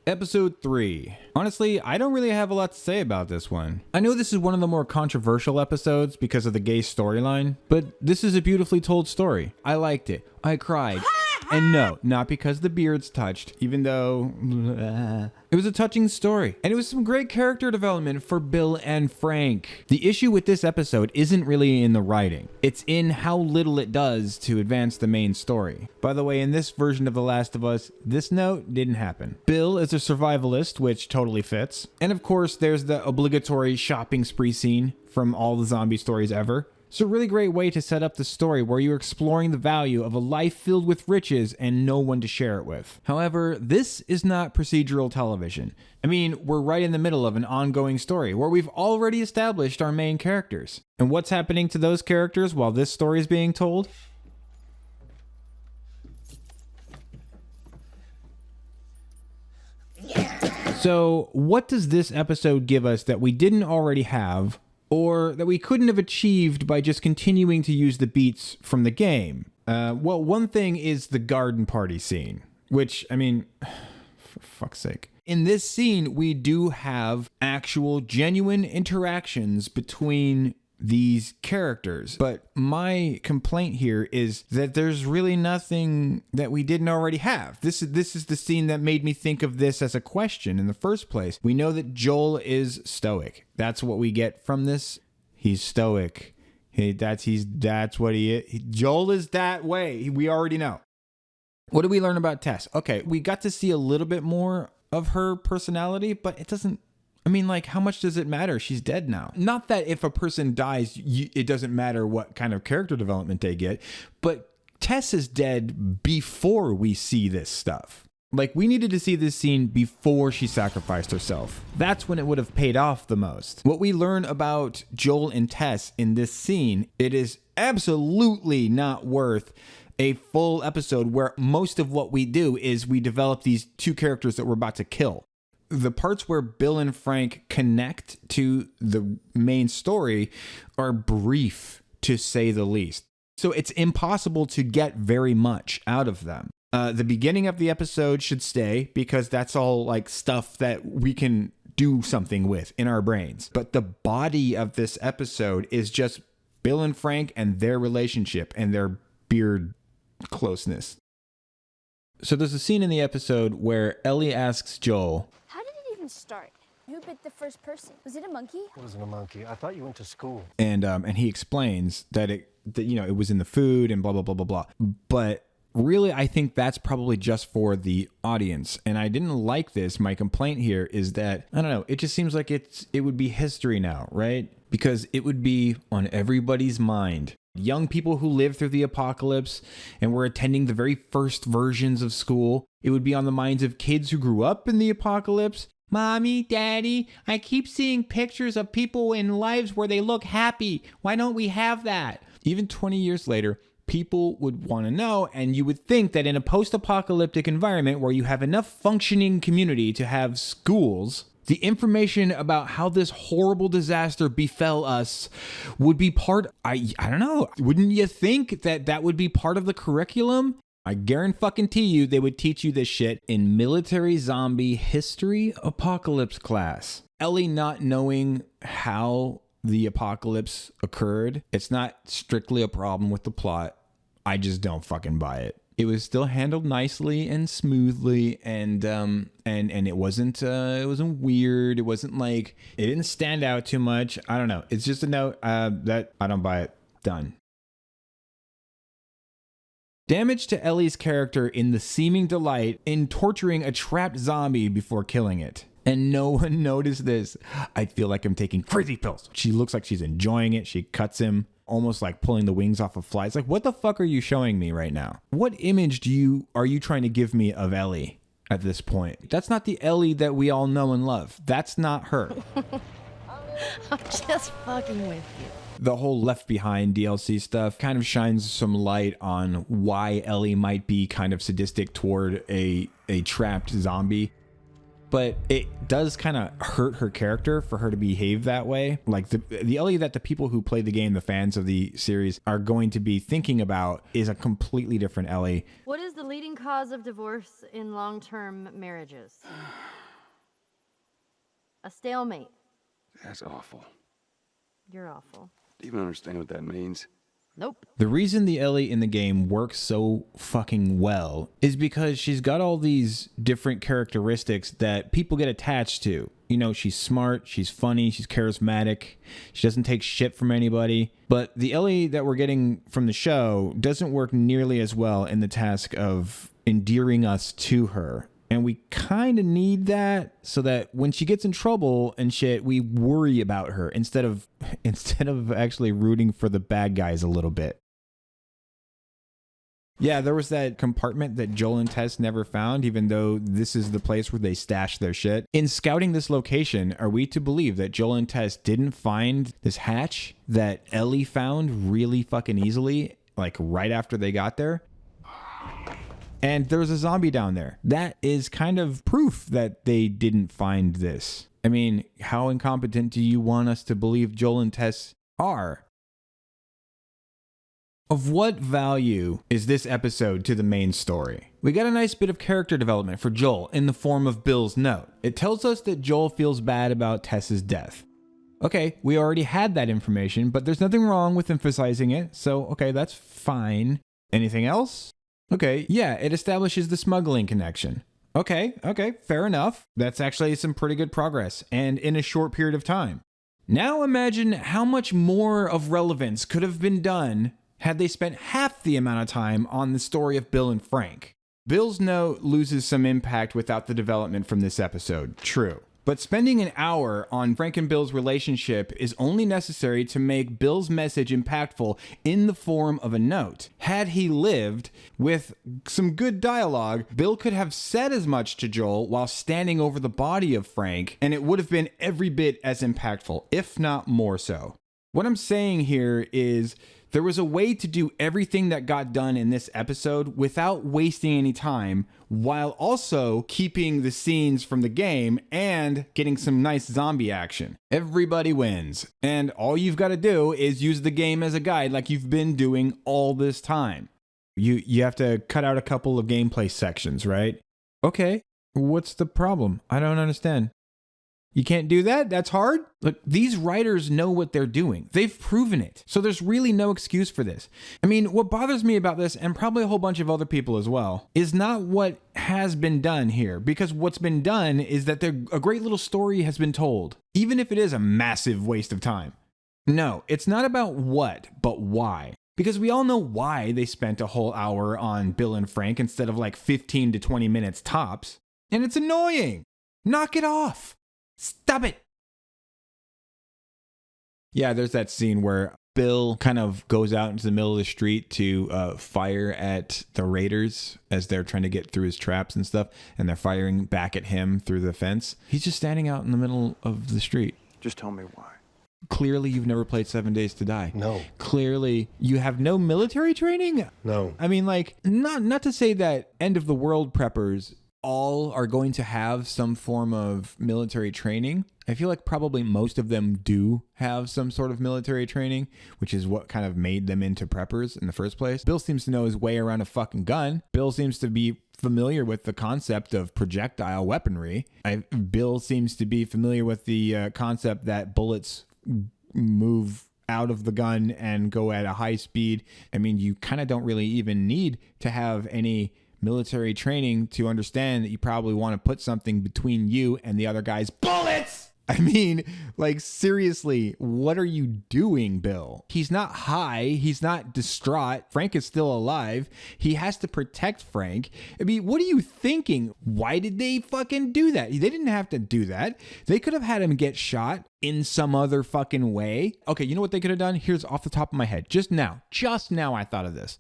Episode 3. Honestly, I don't really have a lot to say about this one. I know this is one of the more controversial episodes because of the gay storyline, but this is a beautifully told story. I liked it. I cried. And no, not because the beards touched, even though it was a touching story. And it was some great character development for Bill and Frank. The issue with this episode isn't really in the writing. It's in how little it does to advance the main story. By the way, in this version of The Last of Us, this note didn't happen. Bill is a survivalist, which totally fits. And of course, there's the obligatory shopping spree scene from all the zombie stories ever. It's a really great way to set up the story where you're exploring the value of a life filled with riches and no one to share it with. However, this is not procedural television. I mean, we're right in the middle of an ongoing story where we've already established our main characters. And what's happening to those characters while this story is being told? So, what does this episode give us that we didn't already have, or that we couldn't have achieved by just continuing to use the beats from the game? Well, one thing is the garden party scene, which, I mean, for fuck's sake. In this scene, we do have actual, genuine interactions between these characters. But my complaint here is that there's really nothing that we didn't already have. This is the scene that made me think of this as a question in the first place. We know that Joel is stoic. That's what we get from this. He's stoic. That's what he is. Joel is that way. We already know. What do we learn about Tess? Okay, we got to see a little bit more of her personality, but it doesn't, I mean, like, how much does it matter? She's dead now. Not that if a person dies, it doesn't matter what kind of character development they get, but Tess is dead before we see this stuff. Like, we needed to see this scene before she sacrificed herself. That's when it would have paid off the most. What we learn about Joel and Tess in this scene, it is absolutely not worth a full episode where most of what we do is we develop these two characters that we're about to kill. The parts where Bill and Frank connect to the main story are brief, to say the least. So it's impossible to get very much out of them. The beginning of the episode should stay because that's all like stuff that we can do something with in our brains. But the body of this episode is just Bill and Frank and their relationship and their beard closeness. So there's a scene in the episode where Ellie asks Joel, start? Who bit the first person? Was it a monkey? It wasn't a monkey. I thought you went to school. And he explains that it was in the food and blah blah blah blah blah. But really, I think that's probably just for the audience. And I didn't like this. My complaint here is that, I don't know, it just seems like it would be history now, right? Because it would be on everybody's mind. Young people who lived through the apocalypse and were attending the very first versions of school. It would be on the minds of kids who grew up in the apocalypse. Mommy, Daddy, I keep seeing pictures of people in lives where they look happy. Why don't we have that? Even 20 years later, people would want to know, and you would think that in a post-apocalyptic environment where you have enough functioning community to have schools, the information about how this horrible disaster befell us would be part, I don't know, wouldn't you think that would be part of the curriculum? I guarantee you they would teach you this shit in military zombie history apocalypse class. Ellie not knowing how the apocalypse occurred, it's not strictly a problem with the plot. I just don't fucking buy it. It was still handled nicely and smoothly, and it wasn't weird. It wasn't like, it didn't stand out too much. I don't know. It's just a note that I don't buy it. Done. Damage to Ellie's character in the seeming delight in torturing a trapped zombie before killing it. And no one noticed this. I feel like I'm taking crazy pills. She looks like she's enjoying it. She cuts him, almost like pulling the wings off a fly. It's like, what the fuck are you showing me right now? What image are you trying to give me of Ellie at this point? That's not the Ellie that we all know and love. That's not her. I'm just fucking with you. The whole Left Behind DLC stuff kind of shines some light on why Ellie might be kind of sadistic toward a trapped zombie. But it does kind of hurt her character for her to behave that way. Like the Ellie that the people who play the game, the fans of the series, are going to be thinking about is a completely different Ellie. What is the leading cause of divorce in long-term marriages? A stalemate. That's awful. You're awful. Do you even understand what that means? Nope. The reason the Ellie in the game works so fucking well is because she's got all these different characteristics that people get attached to. You know, she's smart, she's funny, she's charismatic, she doesn't take shit from anybody. But the Ellie that we're getting from the show doesn't work nearly as well in the task of endearing us to her. And we kind of need that so that when she gets in trouble and shit, we worry about her instead of actually rooting for the bad guys a little bit. Yeah, there was that compartment that Joel and Tess never found, even though this is the place where they stash their shit. In scouting this location, are we to believe that Joel and Tess didn't find this hatch that Ellie found really fucking easily, like right after they got there? And there was a zombie down there. That is kind of proof that they didn't find this. I mean, how incompetent do you want us to believe Joel and Tess are? Of what value is this episode to the main story? We got a nice bit of character development for Joel in the form of Bill's note. It tells us that Joel feels bad about Tess's death. Okay, we already had that information, but there's nothing wrong with emphasizing it, so okay, that's fine. Anything else? Okay, yeah, it establishes the smuggling connection. Okay, fair enough. That's actually some pretty good progress, and in a short period of time. Now imagine how much more of relevance could have been done had they spent half the amount of time on the story of Bill and Frank. Bill's note loses some impact without the development from this episode, true. But spending an hour on Frank and Bill's relationship is only necessary to make Bill's message impactful in the form of a note. Had he lived, with some good dialogue, Bill could have said as much to Joel while standing over the body of Frank, and it would have been every bit as impactful, if not more so. What I'm saying here is there was a way to do everything that got done in this episode without wasting any time, while also keeping the scenes from the game and getting some nice zombie action. Everybody wins. And all you've got to do is use the game as a guide like you've been doing all this time. You have to cut out a couple of gameplay sections, right? Okay, what's the problem? I don't understand. You can't do that? That's hard? Look, these writers know what they're doing. They've proven it. So there's really no excuse for this. I mean, what bothers me about this, and probably a whole bunch of other people as well, is not what has been done here. Because what's been done is that a great little story has been told, even if it is a massive waste of time. No, it's not about what, but why. Because we all know why they spent a whole hour on Bill and Frank instead of like 15 to 20 minutes tops. And it's annoying. Knock it off. Stop it! Yeah, there's that scene where Bill kind of goes out into the middle of the street to fire at the raiders as they're trying to get through his traps and stuff, and they're firing back at him through the fence. He's just standing out in the middle of the street. Just tell me why. Clearly, you've never played 7 Days to Die. No. Clearly, you have no military training? No. I mean, like, not to say that end of the world preppers all are going to have some form of military training. I feel like probably most of them do have some sort of military training, which is what kind of made them into preppers in the first place. Bill seems to know his way around a fucking gun. Bill seems to be familiar with the concept of projectile weaponry. Bill seems to be familiar with the concept that bullets move out of the gun and go at a high speed. I mean, you kind of don't really even need to have any military training to understand that you probably want to put something between you and the other guy's bullets. I mean, like, seriously, what are you doing, Bill? He's not high. He's not distraught. Frank is still alive. He has to protect Frank. I mean, what are you thinking? Why did they fucking do that? They didn't have to do that. They could have had him get shot in some other fucking way. Okay, you know what they could have done? Here's off the top of my head. Just now I thought of this.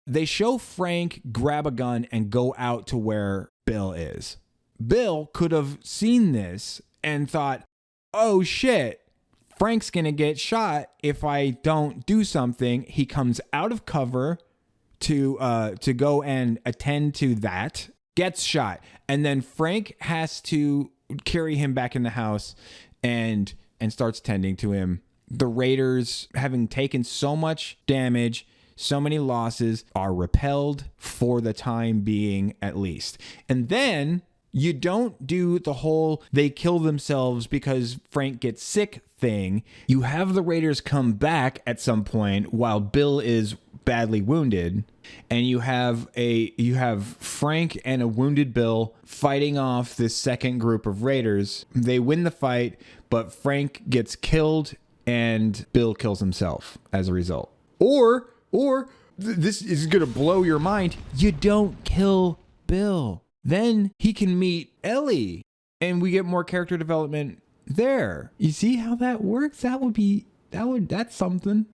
They show Frank grab a gun and go out to where Bill is. Bill could have seen this and thought, oh shit, Frank's gonna get shot if I don't do something. He comes out of cover to go and attend to that, gets shot, and then Frank has to carry him back in the house and starts tending to him. The Raiders, having taken so much damage, so many losses, are repelled for the time being, at least. And then You don't do the whole they kill themselves because Frank gets sick thing. You have the Raiders come back at some point while Bill is badly wounded, and you have Frank and a wounded Bill fighting off this second group of Raiders. They win the fight, but Frank gets killed and Bill kills himself as a result. Or this is going to blow your mind. You don't kill Bill. Then he can meet Ellie and we get more character development there. You see how that works? That's something.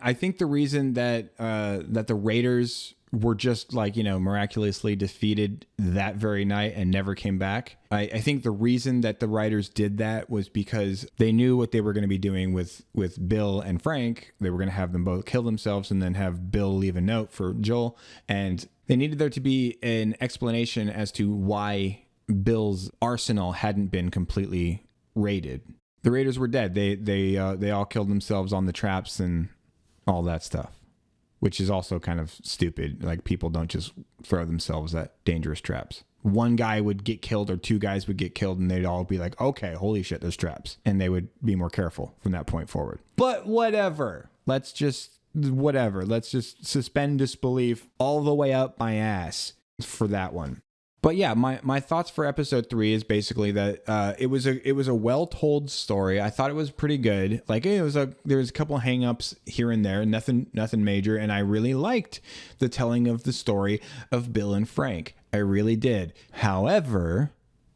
I think the reason that the Raiders were just like, miraculously defeated that very night and never came back. I think the reason that the writers did that was because they knew what they were going to be doing with Bill and Frank. They were going to have them both kill themselves and then have Bill leave a note for Joel. And they needed there to be an explanation as to why Bill's arsenal hadn't been completely raided. The Raiders were dead. They all killed themselves on the traps and all that stuff, which is also kind of stupid. Like, people don't just throw themselves at dangerous traps. One guy would get killed or two guys would get killed and they'd all be like, okay, holy shit, there's traps. And they would be more careful from that point forward. But whatever. Let's just suspend disbelief all the way up my ass for that one. But yeah, my thoughts for episode 3 is basically that it was a well told story. I thought it was pretty good. Like, there was a couple of hang-ups here and there, nothing major, and I really liked the telling of the story of Bill and Frank. I really did. However,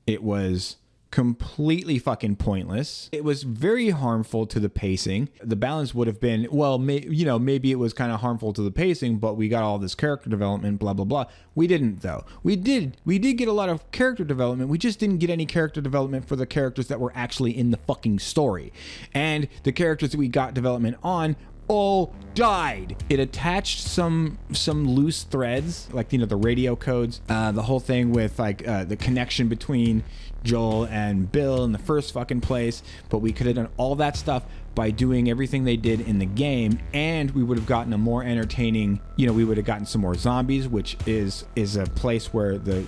it was completely fucking pointless. It was very harmful to the pacing. The balance would have been, well, maybe it was kind of harmful to the pacing, but we got all this character development, blah, blah, blah. We didn't, though. We did get a lot of character development. We just didn't get any character development for the characters that were actually in the fucking story. And the characters that we got development on all died. It attached some loose threads, like, the radio codes, the whole thing with the connection between Joel and Bill in the first fucking place, but we could have done all that stuff by doing everything they did in the game, and we would have gotten a more entertaining, we would have gotten some more zombies, which is a place where the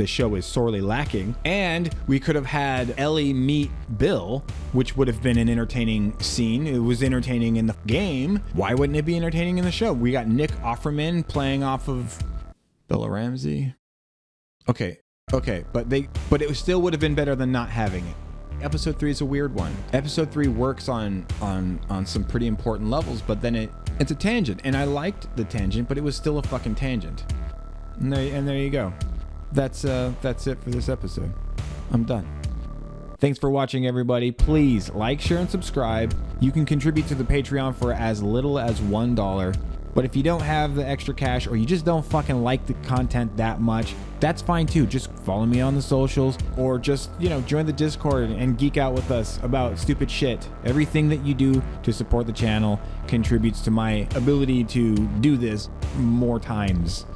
show is sorely lacking. And we could have had Ellie meet Bill, which would have been an entertaining scene. It was entertaining in the game. Why wouldn't it be entertaining in the show? We got Nick Offerman playing off of Bella Ramsey. Okay, but it still would have been better than not having it. Episode 3 is a weird one. Episode 3 works on some pretty important levels, but then it's a tangent, and I liked the tangent, but it was still a fucking tangent. And there you go. That's it for this episode. I'm done. Thanks for watching, everybody. Please like, share, and subscribe. You can contribute to the Patreon for as little as $1. But if you don't have the extra cash, or you just don't fucking like the content that much, that's fine too. Just follow me on the socials, or just, join the Discord and geek out with us about stupid shit. Everything that you do to support the channel contributes to my ability to do this more times.